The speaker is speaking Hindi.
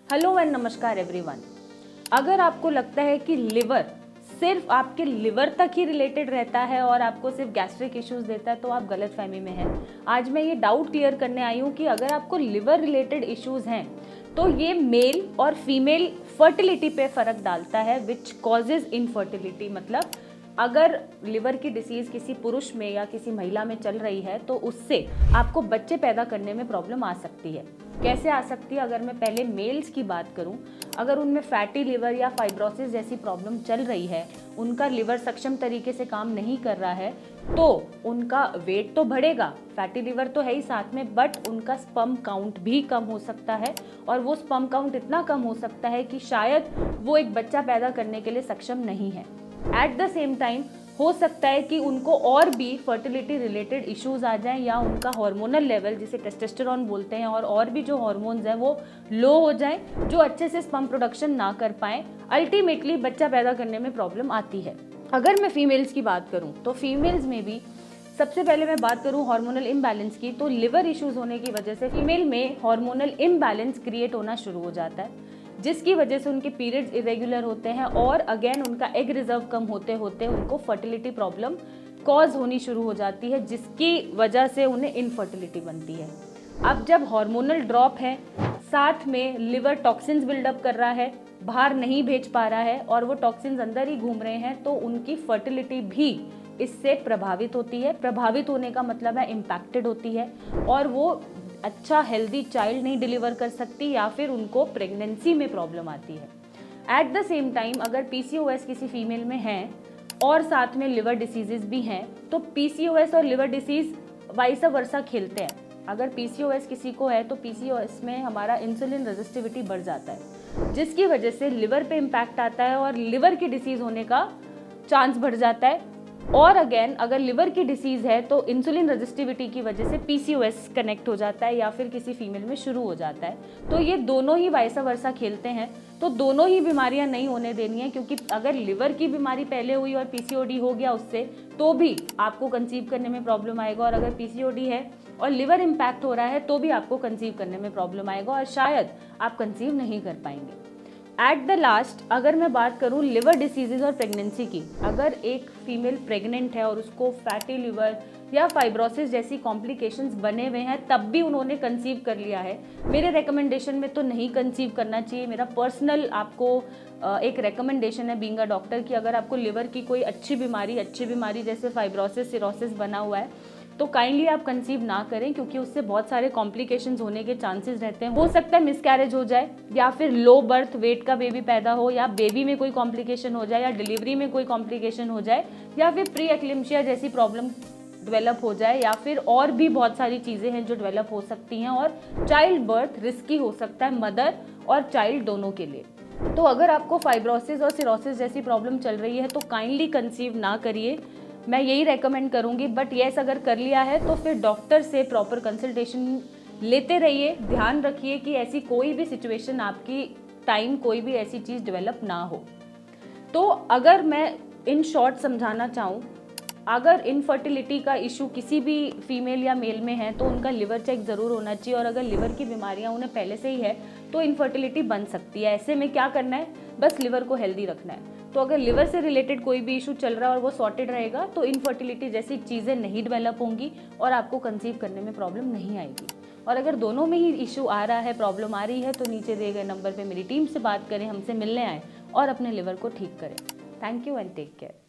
हेलो एंड नमस्कार एवरीवन। अगर आपको लगता है कि लिवर सिर्फ आपके लिवर तक ही रिलेटेड रहता है और आपको सिर्फ गैस्ट्रिक इश्यूज देता है तो आप गलतफहमी में हैं। आज मैं ये डाउट क्लियर करने आई हूँ कि अगर आपको लिवर रिलेटेड इश्यूज हैं तो ये मेल और फीमेल फर्टिलिटी पे फर्क डालता है, विच कॉजेज इनफर्टिलिटी। मतलब अगर लिवर की डिसीज किसी पुरुष में या किसी महिला में चल रही है तो उससे आपको बच्चे पैदा करने में प्रॉब्लम आ सकती है। कैसे आ सकती है? अगर मैं पहले मेल्स की बात करूं, अगर उनमें फैटी लिवर या फाइब्रोसिस जैसी प्रॉब्लम चल रही है, उनका लिवर सक्षम तरीके से काम नहीं कर रहा है, तो उनका वेट तो बढ़ेगा, फैटी लिवर तो है ही साथ में, बट उनका स्पर्म काउंट भी कम हो सकता है। और वो स्पर्म काउंट इतना कम हो सकता है कि शायद वो एक बच्चा पैदा करने के लिए सक्षम नहीं है। एट द सेम टाइम हो सकता है कि उनको और भी फर्टिलिटी रिलेटेड इश्यूज आ जाएं या उनका हार्मोनल लेवल, जिसे टेस्टोस्टेरोन बोलते हैं, और भी जो हार्मोन्स हैं वो लो हो जाएं, जो अच्छे से स्पर्म प्रोडक्शन ना कर पाएं। अल्टीमेटली बच्चा पैदा करने में प्रॉब्लम आती है। अगर मैं फीमेल्स की बात करूं तो फीमेल्स में भी सबसे पहले मैं बात करूं हार्मोनल इम्बैलेंस की, तो लिवर इश्यूज होने की वजह से फीमेल में हार्मोनल इम्बैलेंस क्रिएट होना शुरू हो जाता है, जिसकी वजह से उनके पीरियड्स इरेगुलर होते हैं और अगेन उनका एग रिजर्व कम होते होते उनको फर्टिलिटी प्रॉब्लम कॉज होनी शुरू हो जाती है, जिसकी वजह से उन्हें इनफर्टिलिटी बनती है। अब जब हार्मोनल ड्रॉप है, साथ में लिवर टॉक्सिन्स बिल्डअप कर रहा है, बाहर नहीं भेज पा रहा है और वो टॉक्सिन्स अंदर ही घूम रहे हैं, तो उनकी फर्टिलिटी भी इससे प्रभावित होती है। प्रभावित होने का मतलब है इम्पैक्टेड होती है और वो अच्छा हेल्दी चाइल्ड नहीं डिलीवर कर सकती या फिर उनको प्रेगनेंसी में प्रॉब्लम आती है। एट द सेम टाइम अगर पीसीओएस किसी फीमेल में है और साथ में लिवर डिसीजेस भी हैं, तो पीसीओएस और लिवर डिसीज वाइस वर्सा खेलते हैं। अगर पीसीओएस किसी को है तो पीसीओएस में हमारा इंसुलिन रेजिस्टिविटी बढ़ जाता है, जिसकी वजह से लिवर पे इम्पैक्ट आता है और लिवर की डिसीज होने का चांस बढ़ जाता है। और अगेन अगर लिवर की डिसीज है तो इंसुलिन रेजिस्टिविटी की वजह से पीसीओएस कनेक्ट हो जाता है या फिर किसी फीमेल में शुरू हो जाता है। तो ये दोनों ही वाइसा वर्सा खेलते हैं, तो दोनों ही बीमारियां नहीं होने देनी है, क्योंकि अगर लिवर की बीमारी पहले हुई और पीसीओडी हो गया उससे, तो भी आपको कंसीव करने में प्रॉब्लम आएगा, और अगर पीसीओडी है और लिवर इम्पैक्ट हो रहा है तो भी आपको कंसीव करने में प्रॉब्लम आएगा और शायद आप कंसीव नहीं कर पाएंगे। एट द लास्ट अगर मैं बात करूँ लिवर डिसीजेज और प्रेगनेंसी की, अगर एक फीमेल प्रेग्नेंट है और उसको फैटी लिवर या फाइब्रोसिस जैसी कॉम्प्लिकेशंस बने हुए हैं तब भी उन्होंने कंसीव कर लिया है, मेरे रिकमेंडेशन में तो नहीं कंसीव करना चाहिए। मेरा पर्सनल आपको एक रिकमेंडेशन है बीइंग अ डॉक्टर कि अगर आपको लिवर की कोई अच्छी बीमारी जैसे फाइब्रोसिस सिरोसिस बना हुआ है तो काइंडली आप कंसीव ना करें, क्योंकि उससे बहुत सारे कॉम्प्लिकेशंस होने के चांसेस रहते हैं। हो सकता है मिसकैरेज हो जाए या फिर लो बर्थ वेट का बेबी पैदा हो या बेबी में कोई कॉम्प्लिकेशन हो जाए या डिलीवरी में कोई कॉम्प्लिकेशन हो जाए या फिर प्री एक्लिम्शिया जैसी प्रॉब्लम डेवलप हो जाए या फिर और भी बहुत सारी चीज़ें हैं जो डेवलप हो सकती हैं और चाइल्ड बर्थ रिस्की हो सकता है मदर और चाइल्ड दोनों के लिए। तो अगर आपको फाइब्रोसिस और सिरोसिस जैसी प्रॉब्लम चल रही है तो काइंडली कंसीव ना करिए, मैं यही रेकमेंड करूंगी। बट येस अगर कर लिया है तो फिर डॉक्टर से प्रॉपर कंसल्टेशन लेते रहिए। ध्यान रखिए कि ऐसी कोई भी सिचुएशन आपकी टाइम कोई भी ऐसी चीज़ डेवलप ना हो। तो अगर मैं इन शॉर्ट समझाना चाहूँ, अगर इनफर्टिलिटी का इशू किसी भी फीमेल या मेल में है तो उनका लिवर चेक ज़रूर होना चाहिए, और अगर लिवर की बीमारियां उन्हें पहले से ही है तो इनफर्टिलिटी बन सकती है। ऐसे में क्या करना है, बस लिवर को हेल्दी रखना है। तो अगर लिवर से रिलेटेड कोई भी इशू चल रहा है और वो सॉर्टेड रहेगा तो इनफर्टिलिटी जैसी चीज़ें नहीं डेवलप होंगी और आपको कंसीव करने में प्रॉब्लम नहीं आएगी। और अगर दोनों में ही इशू आ रहा है, प्रॉब्लम आ रही है, तो नीचे दिए गए नंबर पर मेरी टीम से बात करें, हमसे मिलने आएँ और अपने लिवर को ठीक करें। Thank you and take care.